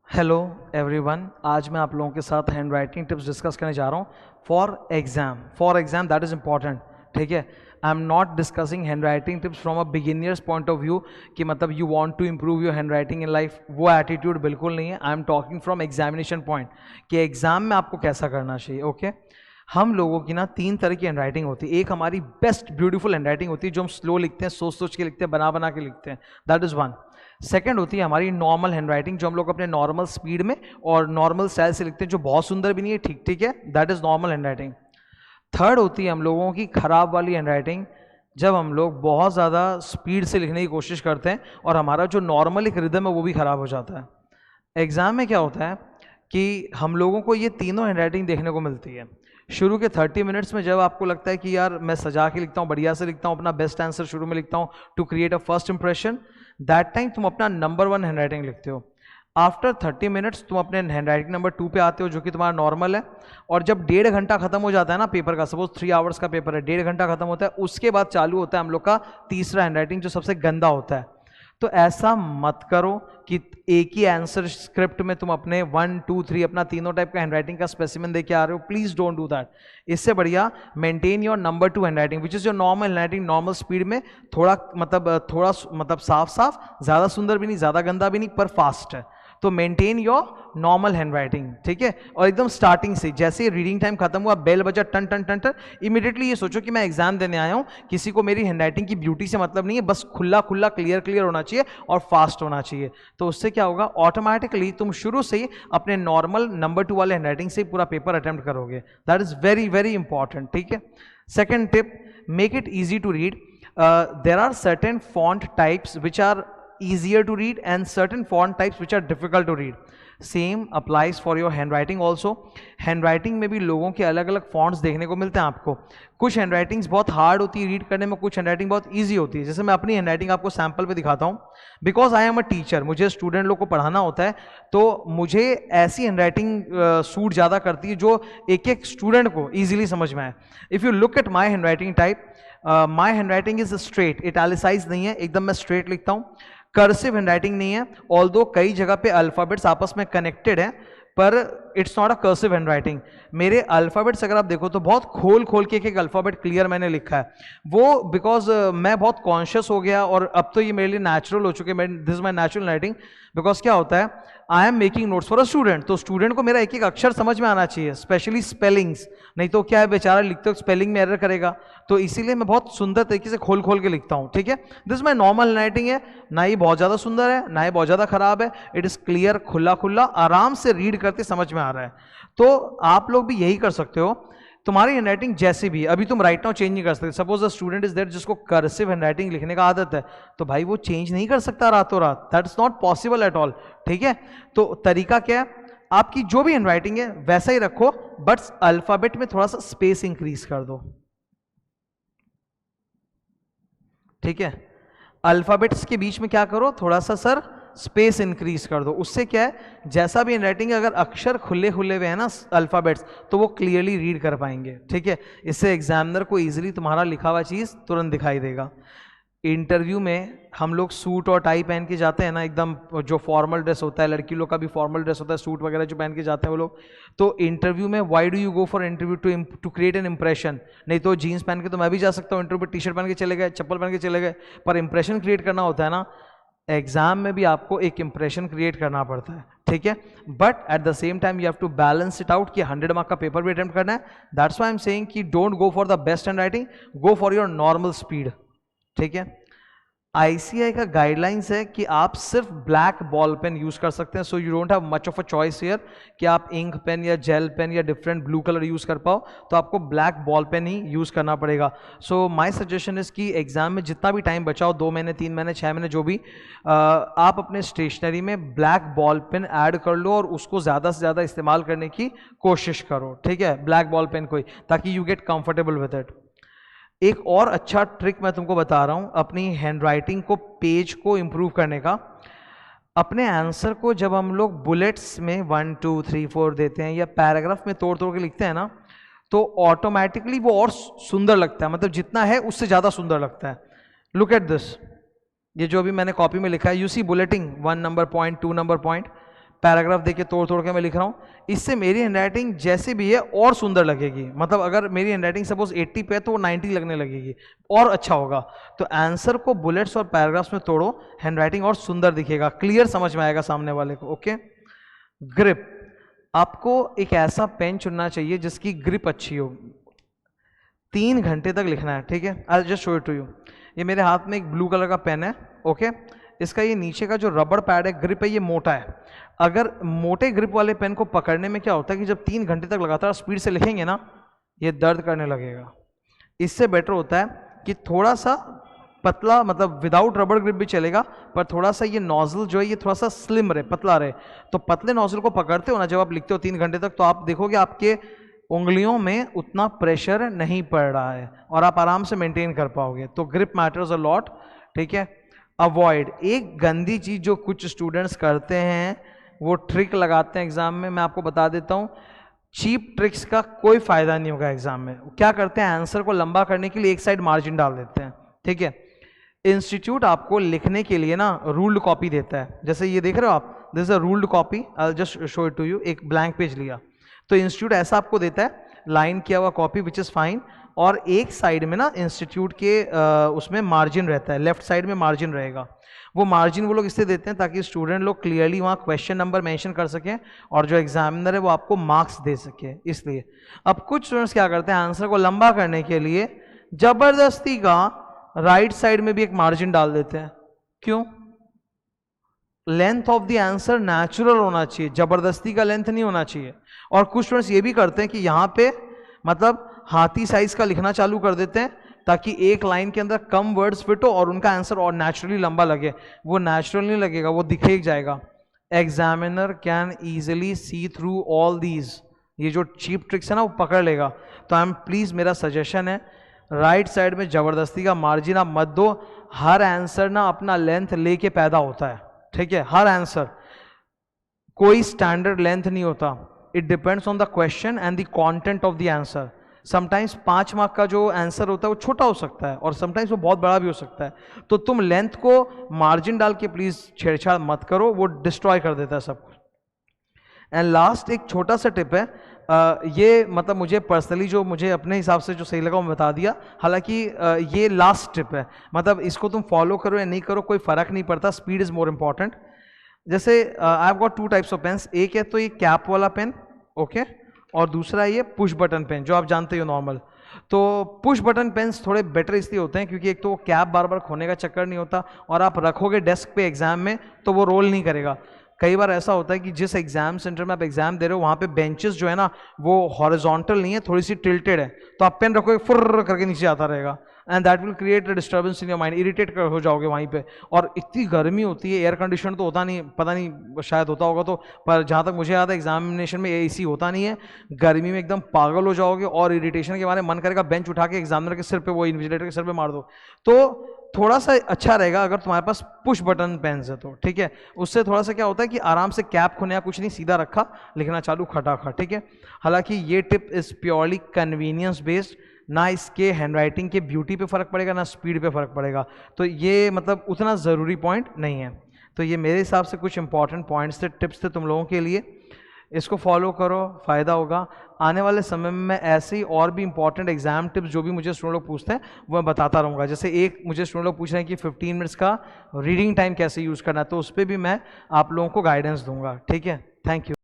Hello everyone, आज मैं आप लोगों के साथ हैंड राइटिंग टिप्स डिस्कस करने जा रहा हूँ for exam that is important. ठीक है, I am not discussing handwriting tips from a beginners point of view कि मतलब you want to improve your handwriting in life, वो attitude बिल्कुल नहीं है। I am talking from examination point कि exam में आपको कैसा करना चाहिए। ओके हम लोगों की ना तीन तरह की हैंड राइटिंग होती है। एक हमारी बेस्ट ब्यूटीफुल हैंड राइटिंग होती है जो हम स्लो लिखते हैं, सोच सोच के लिखते हैं, बना बना के लिखते हैं, दैट इज़ वन। सेकंड होती है हमारी नॉर्मल हैंड राइटिंग जो हम लोग अपने नॉर्मल स्पीड में और नॉर्मल स्टाइल से लिखते हैं, जो बहुत सुंदर भी नहीं है, ठीक ठीक है, that is normal hand writing. Third होती है हम लोगों की खराब वाली हैंड राइटिंग, जब हम लोग बहुत ज़्यादा स्पीड से लिखने की कोशिश करते हैं और हमारा जो नॉर्मल एक रिदम है वो भी खराब हो जाता है। एग्जाम में क्या होता है कि हम लोगों को ये तीनों हैंड राइटिंग देखने को मिलती है। शुरू के 30 मिनट्स में जब आपको लगता है कि यार मैं सजा के लिखता हूँ, बढ़िया से लिखता हूँ, अपना बेस्ट आंसर शुरू में लिखता हूँ to create a first impression, that time तुम अपना नंबर 1 हैंड राइटिंग लिखते हो। आफ्टर 30 मिनट्स तुम अपने हैंड राइटिंग नंबर 2 पे आते हो जो कि तुम्हारा नॉर्मल है। और जब 1.5 घंटा खत्म हो जाता है ना पेपर का, सपोज 3 आवर्स का पेपर है, 1.5 घंटा खत्म होता है, उसके बाद चालू होता है हम लोग का तीसरा हैंड राइटिंग जो सबसे गंदा होता है। तो ऐसा मत करो कि एक ही आंसर स्क्रिप्ट में तुम अपने 1 2 3 अपना तीनों टाइप का हैंडराइटिंग का स्पेसिमेन देके आ रहे हो। Please don't do that. इससे बढ़िया maintain your number 2 handwriting which is your normal handwriting, normal speed में, थोड़ा मतलब साफ साफ, ज्यादा सुंदर भी नहीं, ज्यादा गंदा भी नहीं, पर फास्ट है। तो maintain your normal hand writing, ठीक है। और एकदम स्टार्टिंग से जैसे ही रीडिंग टाइम खत्म हुआ, बेल बजा टन टन टन टन, इमीडिएटली ये सोचो कि मैं एग्जाम देने आया हूं, किसी को मेरी हैंड राइटिंग की ब्यूटी से मतलब नहीं है, बस खुला खुला क्लियर क्लियर होना चाहिए और फास्ट होना चाहिए। तो उससे क्या होगा, ऑटोमेटिकली तुम शुरू से ही अपने नॉर्मल नंबर 2 वाले हैंड राइटिंग से ही पूरा पेपर अटेम्प्ट करोगे। That is very very important, ठीक है। Second tip, make it easy to read. There are certain font types which are easier to read and certain font types which are difficult to read. Same applies for your handwriting also. Handwriting में भी लोगों के अलग अलग fonts देखने को मिलते हैं आपको। कुछ हैंडराइटिंग्स बहुत हार्ड होती है रीड करने में, कुछ हैंडराइटिंग बहुत ईजी होती है। जैसे मैं अपनी हैंडराइटिंग आपको सैंपल पे दिखाता हूँ। Because I am a teacher, मुझे स्टूडेंट लोग को पढ़ाना होता है, तो मुझे ऐसी हैंडराइटिंग सूट ज़्यादा करती है जो एक एक स्टूडेंट को ईजिली समझ में आए। If you look at my handwriting type, my handwriting is straight, italicise नहीं है, एकदम मैं स्ट्रेट लिखता हूँ। कर्सिव हैंडराइटिंग नहीं है, ऑल्दो कई जगह पे अल्फाबेट्स आपस में कनेक्टेड हैं, पर it's not a cursive handwriting. मेरे अल्फाबेट्स अगर आप देखो तो बहुत खोल खोल के एक अल्फाबेट क्लियर मैंने लिखा है। वो बिकॉज मैं बहुत कॉन्शियस हो गया और अब तो ये मेरे लिए नेचुरल हो चुके, this is my natural writing. Because क्या होता है, I am making notes for a student, तो स्टूडेंट को मेरा एक एक अक्षर समझ में आना चाहिए, स्पेशली स्पेलिंग्स, नहीं तो क्या है बेचारा लिखते हो स्पेलिंग में एरर करेगा। तो इसीलिए मैं बहुत सुंदर तरीके से खोल खोल के लिखता हूँ, ठीक है। दिस माई नॉर्मल राइटिंग है, ना ही बहुत ज़्यादा सुंदर है ना ही बहुत ज़्यादा खराब है, इट इज़ क्लियर, खुला खुला, आराम से रीड करते समझ में आ रहा है। तो आप लोग भी यही कर सकते हो। तुम्हारी हैंडराइटिंग जैसी भी, अभी तुम राइट नाउ चेंज नहीं कर सकते। Suppose a student is there जिसको कर्सिव हैंडराइटिंग लिखने का आदत है, तो भाई वो चेंज नहीं कर सकता रातों रात, that's not possible at all, ठीक है। तो तरीका क्या है, आपकी जो भी हैंडराइटिंग है वैसा ही रखो, बट अल्फाबेट में थोड़ा सा स्पेस इंक्रीज कर दो, ठीक है। अल्फाबेट्स के बीच में क्या करो, थोड़ा सा सर स्पेस इंक्रीज कर दो। उससे क्या है, जैसा भी हैंडराइटिंग अगर अक्षर खुले खुले हुए हैं ना अल्फाबेट्स, तो वो क्लियरली रीड कर पाएंगे, ठीक है। इससे एग्जामिनर को इजीली तुम्हारा लिखा हुआ चीज़ तुरंत दिखाई देगा। इंटरव्यू में हम लोग सूट और टाई पहन के जाते हैं ना, एकदम जो फॉर्मल ड्रेस होता है, लड़की लोग का भी फॉर्मल ड्रेस होता है, सूट वगैरह जो पहन के जाते हैं वो लोग। तो इंटरव्यू में why do you go for interview, to create an impression. नहीं तो जीन्स पहन के तो मैं भी जा सकता हूँ इंटरव्यू, टी शर्ट पहन के चले गए, चप्पल पहन के चले गए, पर इंप्रेशन क्रिएट करना होता है ना। एग्जाम में भी आपको एक इंप्रेशन क्रिएट करना पड़ता है, ठीक है। But at the same time you have to balance it out कि 100 मार्क का पेपर भी अटेम्प्ट करना है। That's why I am saying कि don't go for the best handwriting, go for your normal speed, ठीक है। ICI का guidelines है कि आप सिर्फ ब्लैक बॉल पेन यूज कर सकते हैं, so you don't have much of a choice here कि आप इंक पेन या जेल पेन या डिफरेंट ब्लू कलर यूज कर पाओ, तो आपको ब्लैक बॉल पेन ही यूज करना पड़ेगा। सो माय सजेशन इज कि एग्जाम में जितना भी टाइम बचाओ, 2 महीने 3 महीने 6 महीने जो भी, आप अपने स्टेशनरी में ब्लैक बॉल पेन ऐड कर लो और उसको ज़्यादा से ज़्यादा इस्तेमाल करने की कोशिश करो, ठीक है, ब्लैक बॉल पेन को ही, ताकि you get comfortable with it. एक और अच्छा ट्रिक मैं तुमको बता रहा हूं अपनी हैंडराइटिंग को, पेज को इंप्रूव करने का। अपने आंसर को जब हम लोग बुलेट्स में 1 2 3 4 देते हैं या पैराग्राफ में तोड़ तोड़ के लिखते हैं ना, तो ऑटोमेटिकली वो और सुंदर लगता है, मतलब जितना है उससे ज़्यादा सुंदर लगता है। लुक एट दिस, ये जो अभी मैंने कॉपी में लिखा है, you see bulleting 1 number point, 2 number point, paragraph देके तोड़ तोड़ के मैं लिख रहा हूँ, इससे मेरी हैंडराइटिंग जैसे भी है और सुंदर लगेगी। मतलब अगर मेरी हैंडराइटिंग सपोज 80 पे है तो वो 90 लगने लगेगी और अच्छा होगा। तो आंसर को बुलेट्स और पैराग्राफ्स में तोड़ो, हैंडराइटिंग और सुंदर दिखेगा, क्लियर समझ में आएगा सामने वाले को। ओके, ग्रिप, आपको एक ऐसा पेन चुनना चाहिए जिसकी ग्रिप अच्छी हो। 3 घंटे तक लिखना है, ठीक है। I just show it to you. ये मेरे हाथ में एक ब्लू कलर का पेन है, ओके। इसका ये नीचे का जो रबड़ पैड है, ग्रिप है, ये मोटा है। अगर मोटे ग्रिप वाले पेन को पकड़ने में क्या होता है कि जब 3 घंटे तक लगातार स्पीड से लिखेंगे ना, ये दर्द करने लगेगा। इससे बेटर होता है कि थोड़ा सा पतला, मतलब विदाउट रबड़ ग्रिप भी चलेगा, पर थोड़ा सा ये नोजल जो है ये थोड़ा सा स्लिम रहे, पतला रहे। तो पतले नोजल को पकड़ते हो ना जब आप लिखते हो 3 घंटे तक, तो आप देखोगे आपके उंगलियों में उतना प्रेशर नहीं पड़ रहा है और आप आराम से मेंटेन कर पाओगे। तो ग्रिप मैटर्स अ लॉट, ठीक है। अवॉइड, एक गंदी चीज जो कुछ स्टूडेंट्स करते हैं, वो ट्रिक लगाते हैं एग्जाम में। मैं आपको बता देता हूँ, चीप ट्रिक्स का कोई फायदा नहीं होगा एग्जाम में। क्या करते हैं, आंसर को लंबा करने के लिए एक साइड मार्जिन डाल देते हैं, ठीक है। इंस्टीट्यूट आपको लिखने के लिए ना रूल्ड कॉपी देता है, जैसे ये देख रहे हो आप, this is a ruled copy, I just show it to you. एक ब्लैंक पेज लिया तो इंस्टीट्यूट ऐसा आपको देता है, लाइन किया हुआ कॉपी, विच इज फाइन। और एक साइड में ना इंस्टीट्यूट के उसमें मार्जिन रहता है, लेफ्ट साइड में मार्जिन रहेगा। वो मार्जिन वो लोग इसलिए देते हैं ताकि स्टूडेंट लोग क्लियरली वहाँ क्वेश्चन नंबर मेंशन कर सकें और जो एग्जामिनर है वो आपको मार्क्स दे सके, इसलिए। अब कुछ स्टूडेंट्स क्या करते हैं, आंसर को लंबा करने के लिए जबरदस्ती का राइट साइड में भी एक मार्जिन डाल देते हैं। क्यों? Length of the answer natural होना चाहिए, जबरदस्ती का लेंथ नहीं होना चाहिए। और कुछ स्टूडेंट्स ये भी करते हैं कि यहाँ पे मतलब हाथी साइज का लिखना चालू कर देते हैं ताकि एक लाइन के अंदर कम वर्ड्स फिट हो और उनका आंसर और नेचुरली लंबा लगे। वो नेचुरल नहीं लगेगा, वो दिखे जाएगा। Examiner can easily see through all these, ये जो चीप ट्रिक्स है ना वो पकड़ लेगा। तो आई एम प्लीज, मेरा सजेशन है, राइट साइड में जबरदस्ती का मार्जिन आप मत दो। हर आंसर ना अपना लेंथ लेके पैदा होता है, ठीक है। हर आंसर, कोई स्टैंडर्ड लेंथ नहीं होता। It depends on the question and the content of the answer. Sometimes 5 mark का जो आंसर होता है वो छोटा हो सकता है और समटाइम्स वो बहुत बड़ा भी हो सकता है। तो तुम लेंथ को मार्जिन डाल के प्लीज छेड़छाड़ मत करो, वो डिस्ट्रॉय कर देता है सब कुछ। एंड लास्ट एक छोटा सा टिप है, ये मतलब मुझे पर्सनली जो मुझे अपने हिसाब से जो सही लगा वो मैं बता दिया। हालांकि ये लास्ट टिप है, मतलब इसको तुम फॉलो करो या नहीं करो कोई फर्क नहीं पड़ता, स्पीड इज मोर इंपॉर्टेंट। जैसे I have got 2 types of pens, एक है तो ये कैप वाला पेन, ओके, और दूसरा ये पुश बटन पेन जो आप जानते हो नॉर्मल। तो पुश बटन पेन्स थोड़े बेटर इसलिए होते हैं क्योंकि एक तो कैप बार बार खोने का चक्कर नहीं होता और आप रखोगे डेस्क पे एग्जाम में तो वो रोल नहीं करेगा। कई बार ऐसा होता है कि जिस एग्जाम सेंटर में आप एग्जाम दे रहे हो वहाँ पे बेंचेस जो है ना वो हॉरिजॉन्टल नहीं है, थोड़ी सी टिल्टेड है, तो आप पेन रखोगे फुर्र करके नीचे आता रहेगा and that will create a disturbance in your mind, irritate हो जाओगे वहीं पे। और इतनी गर्मी होती है, एयर कंडीशन तो होता नहीं, पता नहीं शायद होता होगा तो, पर जहाँ तक मुझे याद है एग्जामिनेशन में एसी होता नहीं है, गर्मी में एकदम पागल हो जाओगे और इरिटेशन के बारे में मन करेगा बेंच उठा के एग्जामिनर के सिर पे, वो इन्विजिलेटर के सिर पे मार दो। तो थोड़ा सा अच्छा रहेगा अगर तुम्हारे पास पुश बटन पेन्स है तो, ठीक है। उससे थोड़ा सा क्या होता है कि आराम से कैप खोने या कुछ नहीं, सीधा रखा लिखना चालू खटाखट, ठीक है। हालांकि ये tip is purely convenience based, ना इसके हैंडराइटिंग के ब्यूटी पे फर्क पड़ेगा ना स्पीड पे फर्क पड़ेगा, तो ये मतलब उतना ज़रूरी पॉइंट नहीं है। तो ये मेरे हिसाब से कुछ इंपॉर्टेंट पॉइंट्स थे, टिप्स थे तुम लोगों के लिए, इसको फॉलो करो, फ़ायदा होगा। आने वाले समय में मैं ऐसे ही और भी इंपॉर्टेंट एग्जाम टिप्स जो भी मुझे स्टूडेंट लोग पूछते हैं वो मैं बताता रहूँगा। जैसे एक मुझे स्टूडेंट लोग पूछ रहे हैं कि 15 मिनट्स का रीडिंग टाइम कैसे यूज़ करना है, तो उस पर भी मैं आप लोगों को गाइडेंस दूंगा, ठीक है। Thank you.